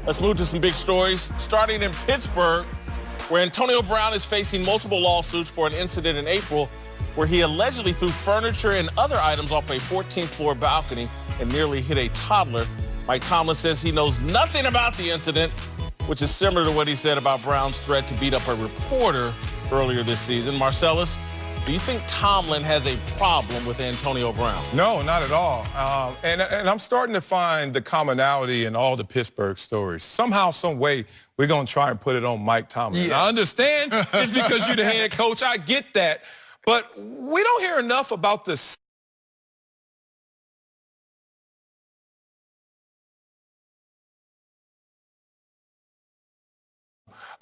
Let's move to some big stories, starting in Pittsburgh, where Antonio Brown is facing multiple lawsuits for an incident in April where he allegedly threw furniture and other items off a 14th floor balcony and nearly hit a toddler. Mike Tomlin says he knows nothing about the incident, which is similar to what he said about Brown's threat to beat up a reporter earlier this season. Marcellus, do you think Tomlin has a problem with Antonio Brown? No, not at all. And I'm starting to find the commonality in all the Pittsburgh stories. Somehow, some way, we're going to try and put it on Mike Tomlin. Yes. I understand it's because you're the head coach. I get that. But we don't hear enough about this.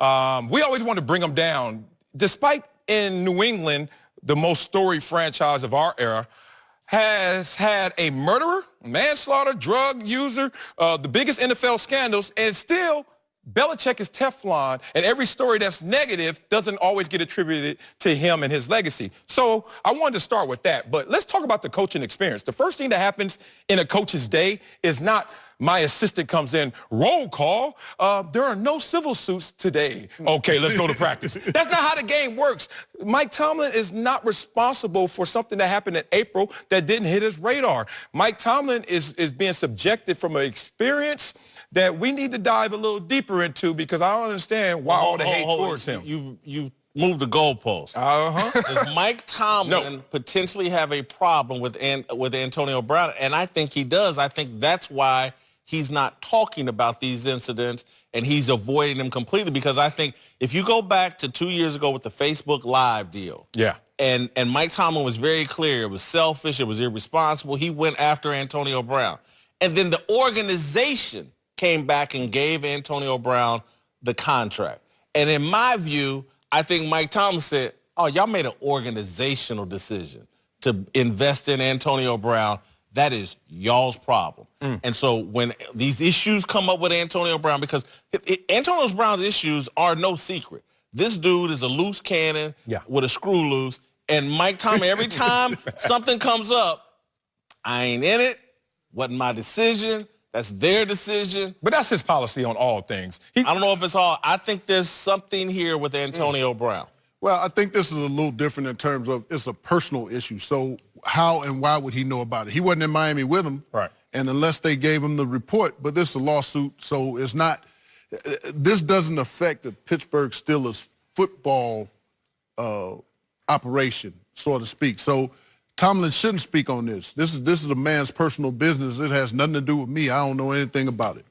We always want to bring them down. Despite in New England, the most storied franchise of our era, has had a murderer, manslaughter, drug user, the biggest NFL scandals, and still Belichick is Teflon, and every story that's negative doesn't always get attributed to him and his legacy. So I wanted to start with that, but let's talk about the coaching experience. The first thing that happens in a coach's day is not my assistant comes in, roll call. There are no civil suits today. Okay, let's go to practice. That's not how the game works. Mike Tomlin is not responsible for something that happened in April that didn't hit his radar. Mike Tomlin is being subjected from an experience that we need to dive a little deeper into because I don't understand why all the hate towards him. You moved the goalpost. Does Mike Tomlin potentially have a problem with Antonio Brown? And I think he does. I think that's why he's not talking about these incidents and he's avoiding them completely, because I think if you go back to 2 years ago with the Facebook Live deal, and Mike Tomlin was very clear, it was selfish, it was irresponsible, he went after Antonio Brown. And then the organization came back and gave Antonio Brown the contract. And in my view, I think Mike Tomlin said, oh, y'all made an organizational decision to invest in Antonio Brown. That is y'all's problem. And so when these issues come up with Antonio Brown, because Antonio Brown's issues are no secret. This dude is a loose cannon with a screw loose. And Mike Tomlin, every time something comes up, I ain't in it, wasn't my decision, that's their decision. But that's his policy on all things. I don't know if it's all. I think there's something here with Antonio Brown. Well, I think this is a little different in terms of it's a personal issue. So how and why would he know about it? He wasn't in Miami with him. Right. And unless they gave him the report, but this is a lawsuit, so it's not, this doesn't affect the Pittsburgh Steelers football operation, so to speak. So Tomlin shouldn't speak on this. This is a man's personal business. It has nothing to do with me. I don't know anything about it.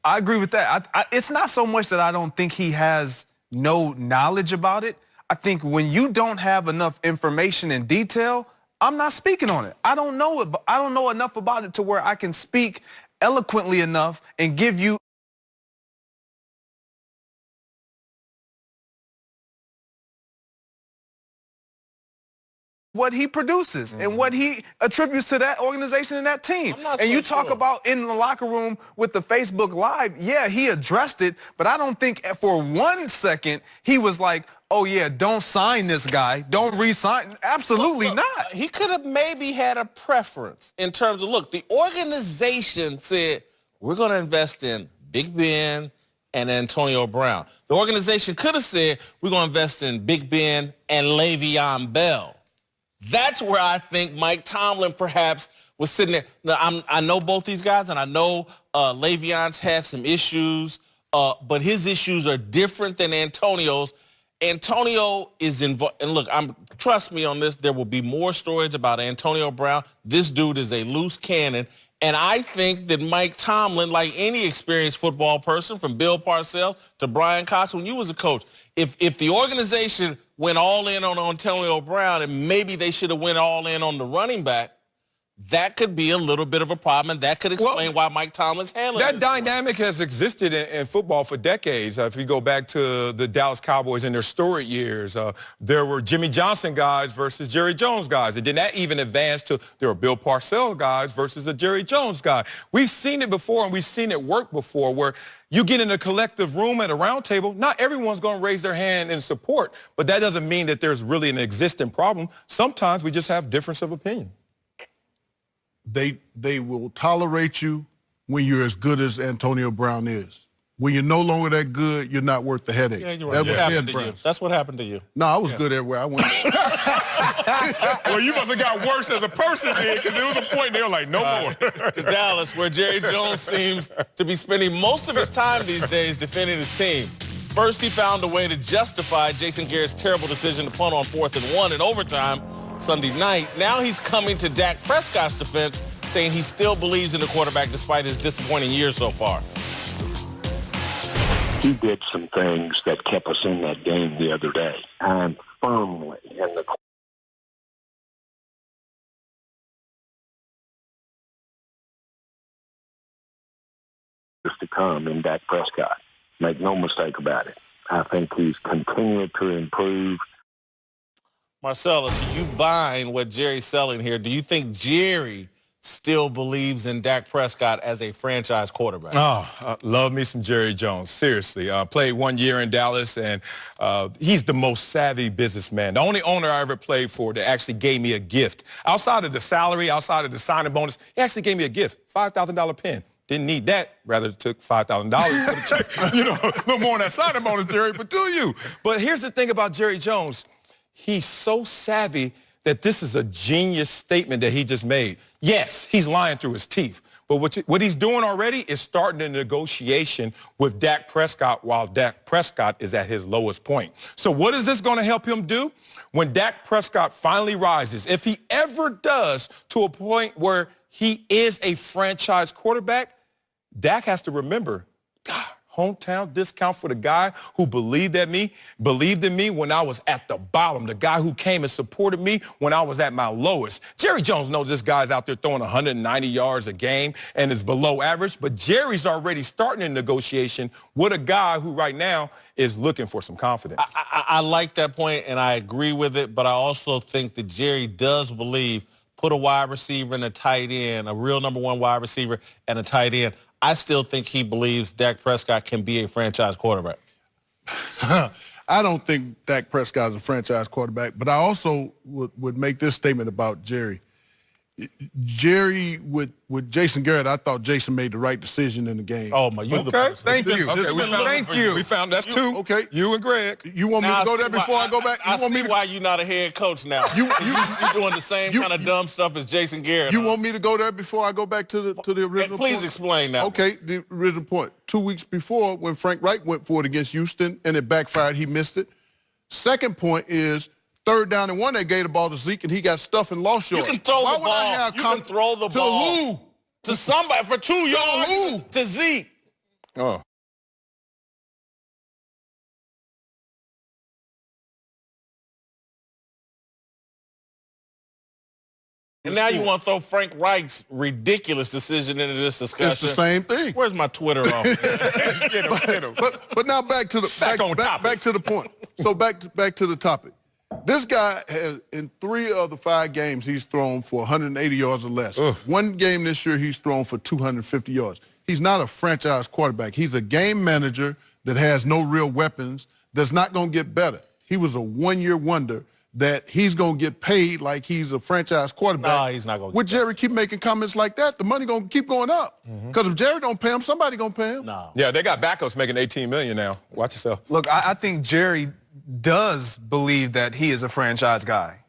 I agree with that. It's not so much that I don't think he has no knowledge about it. I think when you don't have enough information and detail, I'm not speaking on it. I don't know it, but I don't know enough about it to where I can speak eloquently enough and give you what he produces and what he attributes to that organization and that team. And you talk about in the locker room with the Facebook Live, yeah, he addressed it, but I don't think for 1 second he was like, oh yeah, don't sign this guy, don't re-sign. Absolutely not. He could have maybe had a preference in terms of, look, the organization said, we're going to invest in Big Ben and Antonio Brown. The organization could have said, we're going to invest in Big Ben and Le'Veon Bell. That's where I think Mike Tomlin perhaps was sitting there. Now, I know both these guys, and I know Le'Veon's had some issues, but his issues are different than Antonio's. Antonio is involved, and look, trust me on this, there will be more stories about Antonio Brown. This dude is a loose cannon, and I think that Mike Tomlin, like any experienced football person, from Bill Parcells to Brian Cox when you was a coach, if the organization went all in on Antonio Brown and maybe they should have went all in on the running back, that could be a little bit of a problem, and that could explain why Mike Tomlin's handling that dynamic has existed in football for decades. If you go back to the Dallas Cowboys in their storied years, there were Jimmy Johnson guys versus Jerry Jones guys. And then that even advanced to there were Bill Parcells guys versus a Jerry Jones guy. We've seen it before, and we've seen it work before, where you get in a collective room at a round table, not everyone's going to raise their hand in support, but that doesn't mean that there's really an existing problem. Sometimes we just have difference of opinion. They will tolerate you when you're as good as Antonio Brown is. when you're no longer that good, you're not worth the headache. Yeah, you're right. That happened to you. That's what happened to you. No, I was good everywhere I went. Well, you must have got worse as a person then, because there was a point they were like, no more. To Dallas, where Jerry Jones seems to be spending most of his time these days defending his team. First, he found a way to justify Jason Garrett's terrible decision to punt on 4th and 1 in overtime Sunday night. Now he's coming to Dak Prescott's defense, saying he still believes in the quarterback despite his disappointing year so far. He did some things that kept us in that game the other day. I'm firmly in the to come in Dak Prescott. Make no mistake about it. I think he's continued to improve. Marcellus, you buying what Jerry's selling here? Do you think Jerry still believes in Dak Prescott as a franchise quarterback? Oh, love me some Jerry Jones. Seriously. Played 1 year in Dallas, and he's the most savvy businessman. The only owner I ever played for that actually gave me a gift. Outside of the salary, outside of the signing bonus, he actually gave me a gift, $5,000 pen. Didn't need that. Rather took $5,000 for the check. You know, a little more than that signing bonus, Jerry, but do you? But here's the thing about Jerry Jones. He's so savvy that this is a genius statement that he just made. Yes, he's lying through his teeth. But what he's doing already is starting a negotiation with Dak Prescott while Dak Prescott is at his lowest point. So what is this going to help him do? When Dak Prescott finally rises, if he ever does to a point where he is a franchise quarterback, Dak has to remember, God, hometown discount for the guy who believed in me when I was at the bottom, the guy who came and supported me when I was at my lowest. Jerry Jones knows this guy's out there throwing 190 yards a game and is below average, but Jerry's already starting a negotiation with a guy who right now is looking for some confidence. I like that point, and I agree with it, but I also think that Jerry does believe put a wide receiver and a tight end, a real number 1 wide receiver and a tight end. I still think he believes Dak Prescott can be a franchise quarterback. I don't think Dak Prescott is a franchise quarterback, but I also would make this statement about Jerry. Jerry, with Jason Garrett, I thought Jason made the right decision in the game. Oh, my, you the person. Thank you. Thank you. We found that's two. Okay. You and Greg. You want me to go there before I go back? I see why you're not a head coach now. You're doing the same kind of dumb stuff as Jason Garrett. You want me to go there before I go back to the original Please point? explain that. Okay, the original point. 2 weeks before, when Frank Reich went for it against Houston and it backfired, he missed it. Second point is 3rd down and 1, they gave the ball to Zeke and he got stuffed and lost yards. You can throw the ball. You can throw the ball. To who? To somebody for 2 yards. Who? To Zeke. Oh. And now you want to throw Frank Reich's ridiculous decision into this discussion. It's the same thing. Where's my Twitter off? Get him. But now back to the back to the point. So back to the topic. This guy has, in 3 of the 5 games, he's thrown for 180 yards or less. Ugh. 1 game this year, he's thrown for 250 yards. He's not a franchise quarterback. He's a game manager that has no real weapons, that's not going to get better. He was a 1-year wonder that he's going to get paid like he's a franchise quarterback. No, he's not going to. Would Jerry keep making comments like that, the money going to keep going up. Because if Jerry don't pay him, somebody going to pay him. No. Yeah, they got backups making $18 million now. Watch yourself. Look, I think Jerry does believe that he is a franchise guy.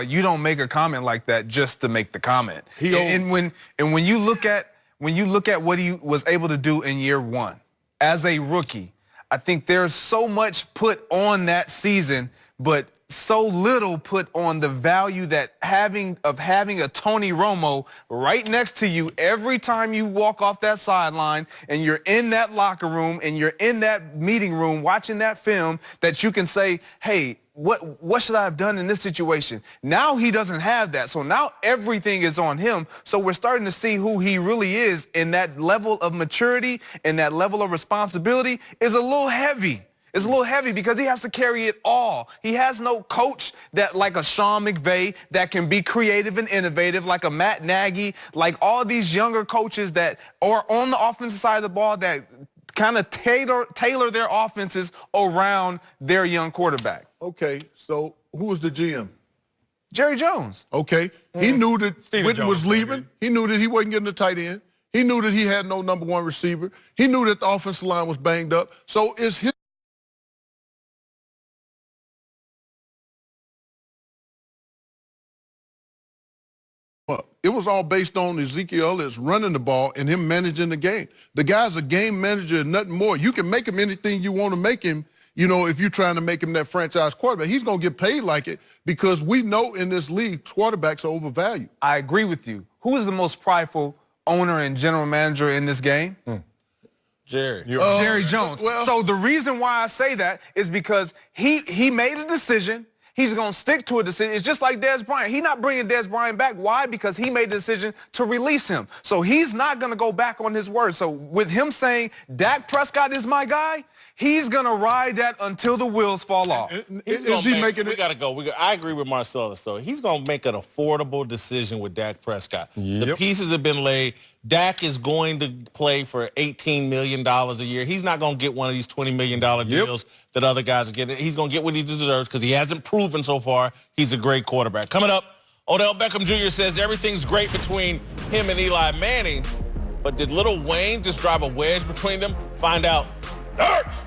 You don't make a comment like that just to make the comment. And when you look at what he was able to do in year 1 as a rookie, I think there's so much put on that season, but so little put on the value that having a Tony Romo right next to you every time you walk off that sideline and you're in that locker room and you're in that meeting room watching that film, that you can say, hey, what should I have done in this situation? Now he doesn't have that. So now everything is on him. So we're starting to see who he really is, and that level of maturity and that level of responsibility is a little heavy. It's a little heavy because he has to carry it all. He has no coach that like a Sean McVay that can be creative and innovative, like a Matt Nagy, like all these younger coaches that are on the offensive side of the ball that kind of tailor their offenses around their young quarterback. Okay, so who was the GM? Jerry Jones. Okay, he knew that Steven Witten was Jones, leaving. maybe. He knew that he wasn't getting the tight end. He knew that he had no number one receiver. He knew that the offensive line was banged up. So it's his. It was all based on Ezekiel Elliott's running the ball and him managing the game. The guy's a game manager and nothing more. You can make him anything you want to make him, you know, if you're trying to make him that franchise quarterback. He's going to get paid like it because we know in this league, quarterbacks are overvalued. I agree with you. Who is the most prideful owner and general manager in this game? Jerry. Jerry Jones. So the reason why I say that is because he made a decision. He's going to stick to a decision. It's just like Dez Bryant. He's not bringing Dez Bryant back. Why? Because he made the decision to release him. So he's not going to go back on his word. So with him saying Dak Prescott is my guy, he's going to ride that until the wheels fall off. We got to go. I agree with Marcellus, though. He's going to make an affordable decision with Dak Prescott. Yep. The pieces have been laid. Dak is going to play for $18 million a year. He's not going to get one of these $20 million deals that other guys are getting. He's going to get what he deserves because he hasn't proven so far he's a great quarterback. Coming up, Odell Beckham Jr. says everything's great between him and Eli Manning, but did Lil Wayne just drive a wedge between them? Find out. Next!